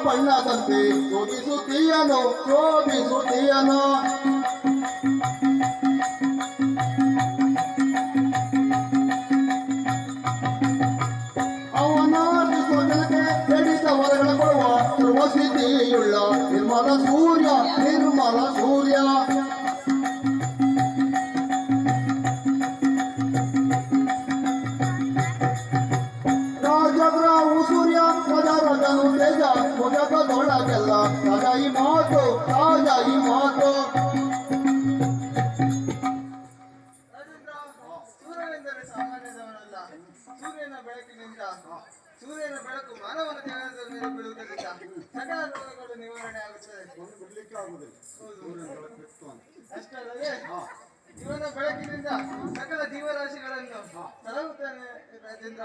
ಬಣ್ಣದಂತೆ ಶೋಭಿಸುತ್ತೀಯನು ಶೋಭಿಸುತ್ತೀಯನು ವರಗಳ ಕೊಡುವ ಸರ್ವಸಿದ್ಧಿಯುಳ್ಳ ನಿರ್ಮಲ ಸೂರ್ಯ ನಿರ್ಮಲ ಸೂರ್ಯ ರಾಜಗ್ರಾವು ಸೂರ್ಯ ಪ್ರಜಾರಜನು ತೇಜ ಭುಜಗದೊಳಗೆಲ್ಲ ರಾಜಾಯಿ ಮಾತು ರಾಜಾಯಿ ಮಾತು ಸೂರ್ಯನೆಂದರೆ ಸಾಮಾನ್ಯದವನಲ್ಲ. ಸೂರ್ಯನ ಬೆಳಕಿನಿಂದ ಸೂರ್ಯನ ಬೆಳಕು ಮಾನವನ ದೇಹದ ಮೇಲೆ ಬೀಳುವುದರಿಂದ ಸಕಲ ರೋಗಗಳು ನಿವಾರಣೆ ಆಗುತ್ತದೆ. ಅಷ್ಟಲ್ಲದೆ ಇವನ ಬೆಳಕಿನಿಂದ ಸಕಲ ಜೀವರಾಶಿಗಳನ್ನು ಸಲಹುತ್ತಾನೆ ರಾಜೇಂದ್ರ.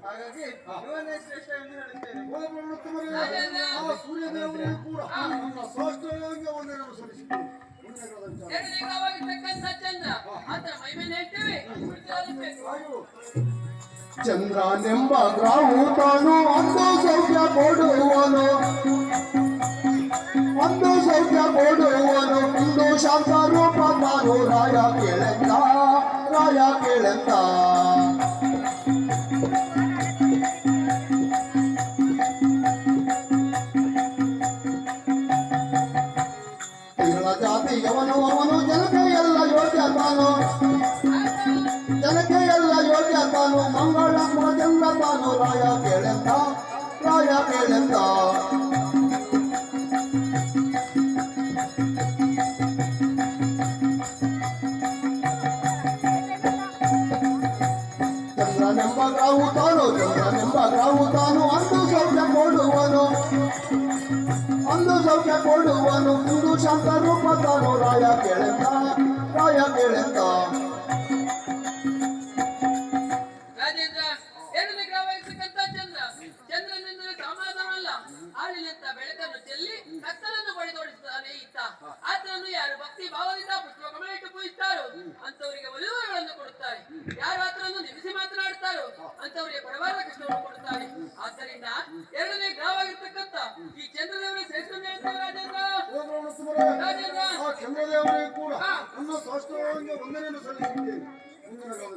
ಹಾಗಾಗಿ ಇವನೇ ಶ್ರೇಷ್ಠ ಎಂದು ಹೇಳುತ್ತೇನೆ. ಚಂದ್ರನೆಂಬ ಗ್ರಾಹು ತಾನು ಒಂದು ಸೌಖ್ಯ ಕೊಡುವನು ಒಂದು ಸೌಖ್ಯ ಕೊಡುವನು ಇಂದು ಶಾಂತ ರೂಪ ತಾನು ರಾಯ ಕೇಳೆಂದ ರಾಯ ಕೇಳೆಂದ ತಿಂಗಳ ಜಾತಿಯವನು ಅವನು ಜನಕ್ಕೆ ಎಲ್ಲ ಯೋಗ್ಯ ತಾನು ಜನಕ್ಕೆ ಎಲ್ಲ ಯೋಗ್ಯ ತಾನು ಮಂಗಳ ಚಂದ್ರ ತಾನು ರಾಯ ಕೇಳೆಂದ ರಾಯ ಕೇಳೆಂದ ಚಂದ್ರನೆಂಬ ಗ್ರಾಹು ತಾನು ಚಂದ್ರನೆಂಬ ಗ್ರಾಹು ತಾನು ಅಂದು ಸೌಖ್ಯ ಕೊಡುವನು ಅಂದು ಸೌಖ್ಯ ಕೊಡುವನು ಇಂದು ಶಾಂತ ರೂಪ ತಾನು ರಾಯ ಕೇಳೆಂದ ರಾಯ ಕೇಳೆಂದ ರಾಜೇಂದ್ರ ಎರಡನೇ ಗ್ರಹವಾಗಿರ್ತಕ್ಕಂಥ ಚಂದ್ರ ಚಂದ್ರನೆಂದರೆ ಸಮಾಧಾನವಲ್ಲ. ಆಳಿನಂತ ಬೆಳಕನ್ನು ಚೆಲ್ಲಿ ಕತ್ತಲನ್ನು ಬಡಿದೋಡಿಸುತ್ತಾನೆ ಈತ. ಆತನನ್ನು ಯಾರು ಭಕ್ತಿ ಭಾವದಿಂದ ಪುಷ್ಪಕಮಲ ಇಟ್ಟು ಪೂಜಿಸ್ತಾರೋ ಅಂತವರಿಗೆ ಒಲಿವರಗಳನ್ನು ಕೊಡುತ್ತಾರೆ. ಯಾರು ಆತನನ್ನು ನಿಲ್ಲಿಸಿ ಮಾತನಾಡುತ್ತಾರೋ ಅಂತವರಿಗೆ ಕೊಡಬಾರ ಕೃಷ್ಣವನ್ನು ಕೊಡುತ್ತಾರೆ. ಆದ್ದರಿಂದ ಎರಡನೇ ಗ್ರಹವಾಗಿರ್ತಕ್ಕಂಥ ಈ ಚಂದ್ರದೇವರ ಶ್ರೇಷ್ಠ ಹೇಳ್ತಾರೆ ರಾಜೇಂದ್ರ. ಚಂದ್ರದೇವರಿಗೆ ಕೂಡ ವಂದನೆಯನ್ನು ಸಲ್ಲಿಸುತ್ತೇನೆ.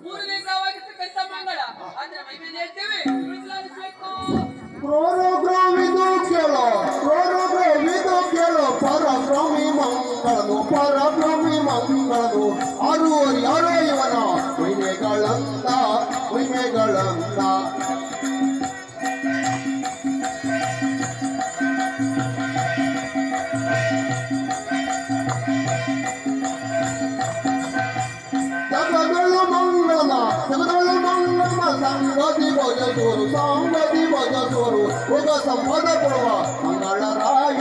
ಮೂರನೇ ಗ್ರಹವಾಗಿರ್ತಕ್ಕಂಥ ಮಂಗಳ ಅದರ ಮಹಿಮೆಯನ್ನು ಹೇಳ್ತೇವೆ. ಪ್ರೋಗ್ರಾಮಿದು ಕೇಳೋ ಪರಕ್ರಮಿ ಮಂಗಳನು ಆರು ಯಾರೋ ಇವನ ಮಹಿಮೆಗಳಂತ ಜಗದಳು ಮಂಗಲ ಸಂಗತಿ ಭಜಸೋರು ಹೋಗ ಸಂಪದ ಕೊಡುವ ಮಂಗಳರಾಯ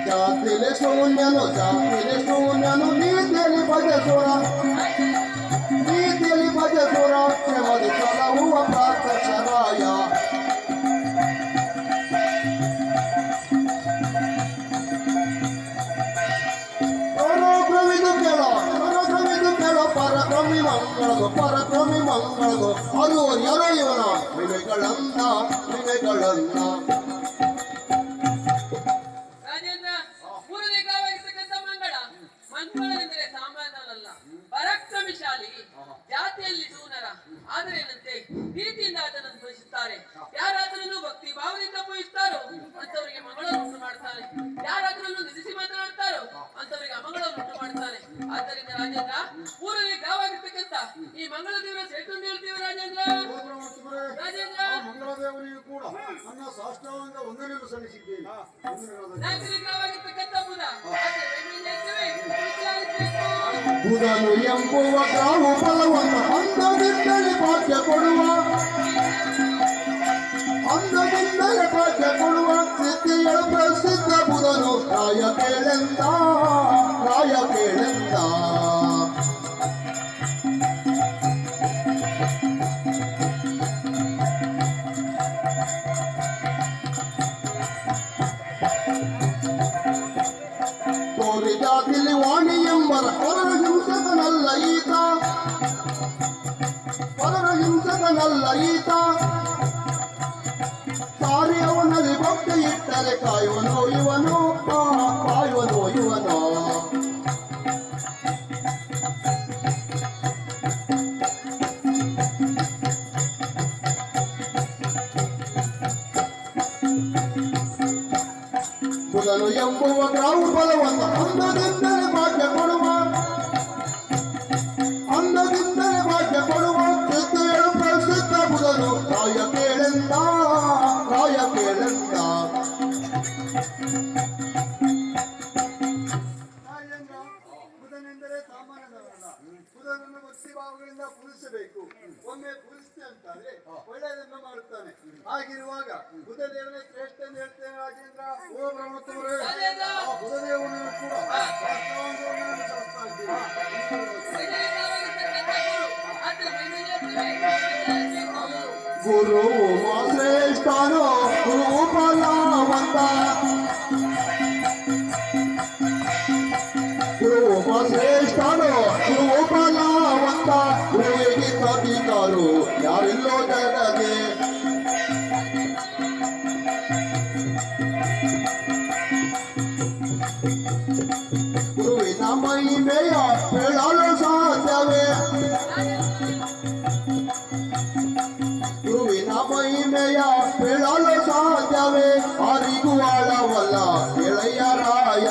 ಜಾತಿಲೆ ಶೂನ್ಯನು ನೀತಿಯಲ್ಲಿ ಭಜಸೋರ ಶ್ರಮದಿ ಸಲಹುವ ಪ್ರಾರ್ಥಕ್ಷರಾಯ ಪರಕ್ರಮಿ ಮಂಗಳದು ಅದು ಯಾರೋ ಇವನ ಮಹಿಮೆಗಳನ್ನ ರಾಜೇಂದ್ರ ಮೂರನೇ ಗ್ರಹವಾಗಿರ್ತಕ್ಕಂಥ ಮಂಗಳನೆಂದರೆ ಸಾಮಾನ್ಯನಲ್ಲ, ಪರಾಕ್ರಮಶಾಲಿ, ಜಾತಿಯಲ್ಲಿ ಸೂನರ. ಆದರೇನಂತೆ ಪ್ರೀತಿಯಿಂದ ಆತನನ್ನು ಪೂಜಿಸುತ್ತಾರೆ. ಯಾರಾತನನ್ನು ಭಕ್ತಿ ಭಾವದಿಂದ ಪೂಜಿಸ್ತಾರೋ ಅಂತವರಿಗೆ ಮಂಗಳವನ್ನು ಉಂಟು ಮಾಡ್ತಾನೆ. ಯಾರಾತನನ್ನು ನಿಲ್ಲಿಸಿ ಮಾತನಾಡ್ತಾರೋ ಅಂತವರಿಗೆ ಅಮಂಗಳವನ್ನು ಉಂಟು ಮಾಡ್ತಾನೆ. ಆದ್ದರಿಂದ ರಾಜೇಂದ್ರ ಮೂರನೇ ಗ್ರಹವಾಗಿರ್ತಕ್ಕಂಥ ಈ ಮಂಗಳ ದೇವರ ಶ್ರೇಷ್ಠ ಹೇಳ್ತೀವಿ ರಾಜೇಂದ್ರ. ಮಂಗಳದೇವರಿಗೂ ಕೂಡ ನನ್ನ ಸಾಷ್ಟಾಂಗ ವಂದನೆಯನ್ನು ಸಲ್ಲಿಸಿದ್ದೇನೆ. ನಾಲ್ಕನೇ ಗ್ರಹವಾಗಿರ್ತಕ್ಕಂಥ ಬುಧನು ಎಂಬುವ ಗ್ರಾಹು ಫಲವನ್ನು ಅಂದದಿಂದಲೇ ಭಾಗ್ಯ ಕೊಡುವ ಸಿದ್ಧಿಯ ಪ್ರಸಿದ್ಧ ಬುಧನು ರಾಯ ಕೇಳೆಂದ ತೋರಿ ಜಾತಿಲಿ ಇವನಲ್ಲ ಈತ ಸಾರಿ ಅವನಲ್ಲಿ ಭಕ್ತಿ ಇಟ್ಟರೆ ಕಾಯುವನು ಇವನು ಕಾಯುವನು ಇವನು ಬುಧನು ಎಂಬುವ ಗ್ರಾಮ ಬಲವಂತ ಅನ್ನದಿಂದಲೇ ಭಾಗ್ಯ ಕೊಡುವ ಅನ್ನದಿಂದಲೇ ಭಾಗ್ಯ ಕೊಡುವ ಸಿದ್ಧೇಳು ಪ್ರಸಿದ್ಧ ಬುಧನು ರಾಯ ಕೇಳೆಂತ ರಾಜೇಂದ್ರ ಬುಧನೆಂದರೆ ಸಾಮಾನ್ಯದವರಲ್ಲ. ಬುಧನನ್ನು ಭಕ್ತಿ ಭಾವಗಳಿಂದ ಪೂಜಿಸಬೇಕು. ಒಮ್ಮೆ ಪೂಜಿಸಿದೆ ಅಂತಾದ್ರೆ ಒಳ್ಳೆಯದನ್ನು ಮಾಡುತ್ತಾನೆ. ಹಾಗಿರುವಾಗ ಬುಧ ದೇವನೇ ಶ್ರೇಷ್ಠ ಎಂದು ಹೇಳ್ತೇನೆ ರಾಜೇಂದ್ರ. ಓ ಬ್ರಹ್ಮೋತ್ತಮರೇ, ಆ ಬುಧದೇವನನ್ನು ಕೂಡ ಶಾಸ್ತ್ರಾಂಗವನ್ನು ಅನುಸರಿಸ್ತಾ ಇದ್ದೀವಿ. ಗುರು ಶ್ರೇಷ್ಠನೋ ಗುರು ಫಲವಂತ ಗುರು ಶ್ರೇಷ್ಠನೋ ಗುರು ಫಲವಂತ ಗುರುವಿಗೆ ಕವಿತರು ಯಾರಿಲ್ಲೋ ಜಗಗೆ ಗುರುವಿನ ಮಹಿಮೆಯ ಹೇಳಲು ಸಾಧ್ಯವೇ ಗುರುವಿನ ಮಹಿಮೆಯ ಹೇಳಲು ಸಾಧ್ಯವೇ ಅರಿಗೂ ಆಳವಲ್ಲ ಎಳೆಯರಾಯ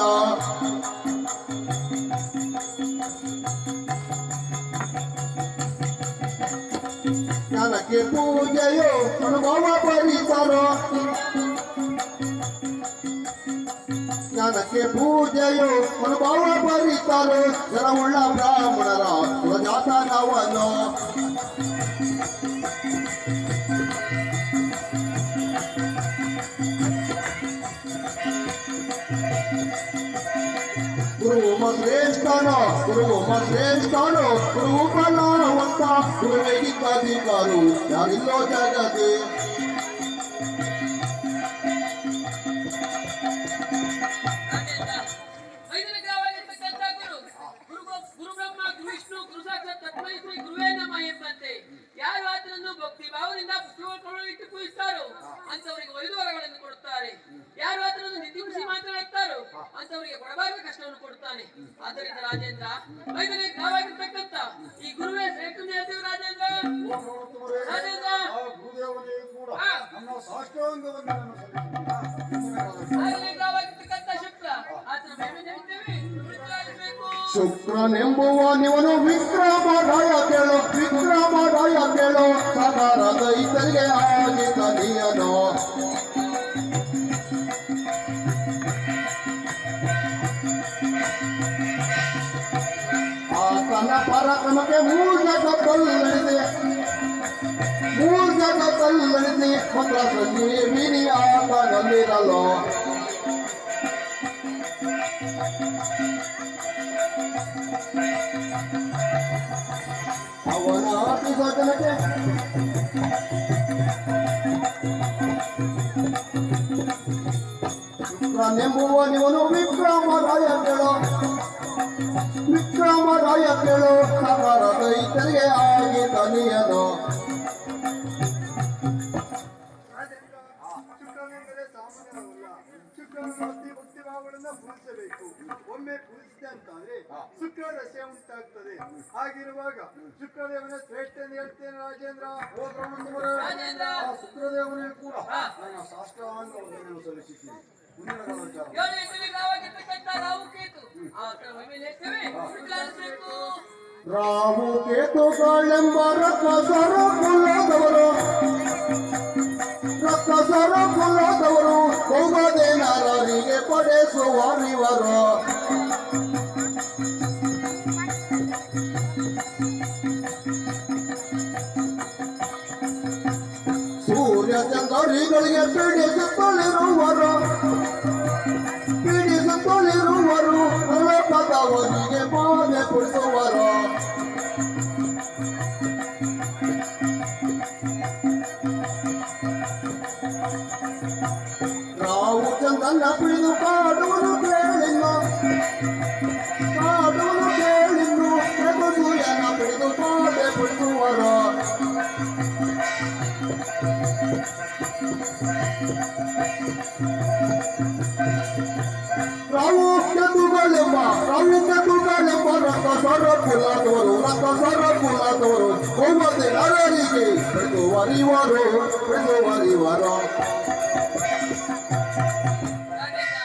ಜ್ಞಾನಕ್ಕೆ ಪೂಜೆಯೋ ಅನುಭವ ಪರಿಸರೋ ಜ್ಞಾನಕ್ಕೆ ಪೂಜೆಯೋ ಅನುಭವ ಪರಿಸರೋ ಜನವುಳ್ಳ ಬ್ರಾಹ್ಮಣರ ಕುಲಜಾತನವನ್ನು ಗುರು ಶ್ರೇಷ್ಠನೋ ಗುರು ಫಲವಂತ ಗುರುವಿಗೆ ಕವಿತರು ಯಾರಿಲ್ಲೋ ಜಗದೆ ಗುರು ಬ್ರಹ್ಮ ಗುರು ವಿಷ್ಣು ಗುರು ಸಾಕ್ಷಾತ್ ತತ್ವೈ ಶ್ರೀ ಗುರುವೇ ನಮಃ ಎಂಬಂತೆ ಯಾರು ಆತನನ್ನು ಭಕ್ತಿ ಭಾವದಿಂದ ಪುಷ್ಪಗಳನ್ನು ಇಟ್ಟು ಪೂಜಿಸ್ತಾರೋ ಅಂತವರಿಗೆ 5 ವರಗಳನ್ನು ಕೊಡುತ್ತಾರೆ. ಯಾರು ಆತನನ್ನು ನಿತ್ಯಮುಷಿ ಮಾತನಾಡುತ್ತಾರೋ ಅಂತವರಿಗೆ ಕೊಡಬಾರದ ಕಷ್ಟವನ್ನು ಕೊಡುತ್ತಾನೆ. ಆದ್ದರಿಂದ ರಾಜೇಂದ್ರ 5ನೇ ಗ್ರಹವಾಗಿರ್ತಕ್ಕಂಥ ಈ ಗುರುವೇ ಶ್ರೇಷ್ಠ ಹೇಳ್ತೀವಿ ರಾಜೇಂದ್ರ. ರಾಜೇಂದ್ರ ಶುಕ್ರ ಆತನ ಮಹಿಮೆ ತಿಳಿದ್ದೇವೆ. ಶುಕ್ರನೆಂಬುವನಿವನು ವಿಕ್ರಮರಾಯ ಕೇಳು ಸಾಗರ ದೈತರಿಗೆ ಆಗಿತ ನೀಯನು ಆತನ ಪರಾಕ್ರಮಕ್ಕೆ ಮೂರು ಜಗತ್ತಲ್ಲಿದೆ ಮಂತ್ರ ಸಂಜೀವಿನಿ ಆತನಲ್ಲಿರಲು ಅವನ ಆತಿಸೋದನಕ್ಕೆ ಶುಕ್ರನೆಂಬುವನಿವನು ವಿಕ್ರಮರಾಯ ಕೇಳು ಸಾಗರ ದೈತರಿಗೆ ಆಗಿ ತನಿಯನು ಶುಕ್ರನೆಂದರೆ ಸಾಮಾನ್ಯದವಲ್ಲ. ಶುಕ್ರನ ಭಕ್ತಿ ಭಾವಗಳನ್ನು ಪೂಜಿಸಬೇಕು. ಒಮ್ಮೆ ಪೂಜಿಸಿದೆ ಅಂತಾದ್ರೆ ಶುಕ್ರ ದಶೆ ಉಂಟಾಗ್ತದೆ. ಹಾಗಿರುವಾಗ ಶುಕ್ರದೇವನ ಶ್ರೇಷ್ಠ ಎಂದು ಹೇಳ್ತೇನೆ ರಾಜೇಂದ್ರ. ಓ ಬ್ರಹ್ಮೋತ್ತಮರೇ, ಆ ಶುಕ್ರದೇವನೇ ಕೂಡ ನನ್ನ ಶಾಸ್ತ್ರಾಂಗವನ್ನು ಸಲ್ಲಿಸಿದ್ದೀನಿ. ಮುಂದಿನ ವಿಚಾರ ರಾಹು ಕೇತುಗಳೆಂಬ ರತ್ನ ಕುಲದವರು ಬಹುಮದೇನರಿಗೆ ಪಡೆಸುವರಿವರು ಸೂರ್ಯ ಚಂದ್ರರಿಗೆ ಪೀಡಿಸುತ್ತಲಿರುವರು ಲೋಕದವರಿಗೆ ಬಾಧೆ ಕೊಡಿಸುವರು ರಾವು ಚಂದನ್ನ ಪಿಡಿದು ಕಾಡುವುದು ಕೇಳಿನ್ನು ಸೂರ್ಯನ ಪಿಡಿದು ಬಾಧೆ ಕೊಡಿಸುವರು ರಾವು ಕೆತ್ತುಗಳೆಂಬ ರಥ ಸರ ಪುಲಾದವರು ಹೋಮದೆ ನರರಿಗೆ ಬೆಳೆದುವರಿವರು ರಾಜೇಂದ್ರ,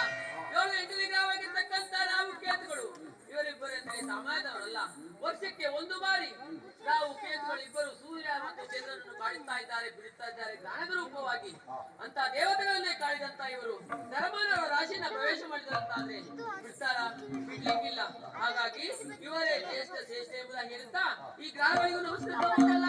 7-8 ವಿಗ್ರಹವಾಗಿರ್ತಕ್ಕಂಥ ರಾಹು ಕೇತುಗಳು ಇವರಿಬ್ಬರೆಂದರೆ ಸಾಮಾನ್ಯದವರಲ್ಲ. ವರ್ಷಕ್ಕೆ ಒಂದು ಬಾರಿ ರಾಹು ಕೇತುಗಳು ಇಬ್ಬರು ಸೂರ್ಯ ಮತ್ತು ಚಂದ್ರನನ್ನು ಕಾಡುತ್ತಾ ಇದ್ದಾರೆ, ಬಿಡುತ್ತಾ ಇದ್ದಾರೆ ಜ್ಞಾನದ ರೂಪವಾಗಿ. ಅಂತ ದೇವತೆಗಳನ್ನೇ ಕಾಡಿದಂತ ಇವರು ನರಮಾನವರ ರಾಶಿಯನ್ನ ಪ್ರವೇಶ ಮಾಡಿದಂತಾದ್ರೆ ಬಿಡ್ತಾರ? ಬಿಡ್ಲಿಕ್ಕಿಲ್ಲ. ಹಾಗಾಗಿ ಇವರೇ ಶ್ರೇಷ್ಠ ಎಂಬುದಾಗಿ ಹೇಳುತ್ತಾ ಈ ಗ್ರಹಗಳಿಗೂ ನಮಸ್ಕರಿಸಬೇಕಲ್ಲ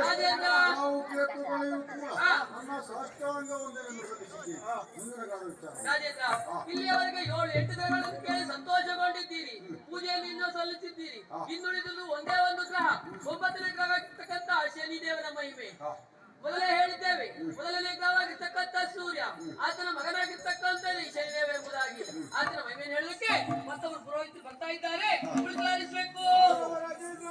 ರಾಜೇಂದ್ರ. ನಾವು ಕೇತುಗಳಿಗೂ ಕೂಡ ಹಾ. ನಮ್ಮ ಸಾಷ್ಟಾಂಗ ಒಂದನ್ನು ಸಲ್ಲಿಸಿದ್ದೀವಿ. ಮುಂದಿನ ಕಾಲ ವಿಚಾರ. ರಾಜೇಂದ್ರ, ಇಲ್ಲಿಯವರೆಗೆ 7-8 ದಿನಗಳನ್ನು ಕೇಳಿ ಸಂತೋಷಗೊಂಡಿದ್ದೀರಿ, ಪೂಜೆಯಲ್ಲಿ ಇನ್ನೂ ಸಲ್ಲಿಸಿದ್ದೀರಿ. ಇನ್ನುಳಿದುದು ಒಂದೇ ಒಂದು ಗ್ರಹ, 9ನೇ ಗ್ರಹವಾಗಿರ್ತಕ್ಕಂಥ ಶನಿ ದೇವರ ಮಹಿಮೆ. ಮೊದಲೇ ಹೇಳಿದ್ದೇವೆ, ಮೊದಲನೇ ಗ್ರಹವಾಗಿರ್ತಕ್ಕಂಥ ಸೂರ್ಯ, ಆತನ ಮಗನಾಗಿರ್ತಕ್ಕಂಥ ಶನಿದೇವ ಎಂಬುದಾಗಿ ಆತನ ಮಹಿಮೆಯನ್ನು ಹೇಳಲಿಕ್ಕೆ ಮತ್ತೊಬ್ಬರು ಪುರೋಹಿತರು ಬರ್ತಾ ಇದ್ದಾರೆ, ಕುಳಿತುಕೊಳ್ಳಿಸಬೇಕು. ರಾಜೇಂದ್ರ,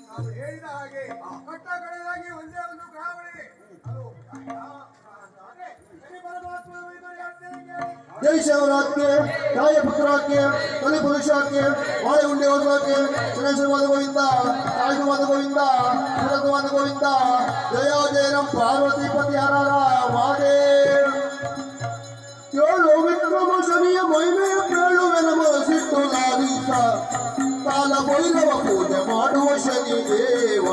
ನಾವು ಹೇಳಿದ ಹಾಗೆ ಕಟ್ಟ ಕಡೆಯಾಗಿ ಒಂದೇ ಒಂದು ಗ್ರಹಗಳಿಗೆ ಅದು ಅದೇ ಶನಿ ಪರಮಾತ್ಮನ ಮಹಿಮೆಯನ್ನು ಹೇಳ್ತೇನೆ ಕೇಳಿ. ಜೈ ಶಿವರಾಜ್ಞೆ, ತಾಯ ಪುತ್ರಾಜ್ಞೆ, ಕಲಿ ಪುರುಷಾಜ್ಞೆ, ವಾಳೆ ಉಂಡೆ ಹೋದ್ರಾಜ್ಞೆ, ಗಣೇಶವಾದ ಗೋವಿಂದ, ಆಯುಧವಾದ ಗೋವಿಂದ, ಸುರತ್ವಾದ ಗೋವಿಂದ, ಜಯ ಜಯನಂ ಪಾರ್ವತಿಪತಿ ಹರರ ಮಹಾದೇವ್. ಕೇಳು ವಿಕ್ರಮ ಶನಿಯ ಮಹಿಮೆಯ ಕೇಳುವೆ ನಮಸಿಟ್ಟು ಲಾಲಿಸ, ಕಾಲ ಭೈರವ ಪೂಜೆ ಮಾಡುವ ಶನಿ ದೇವ.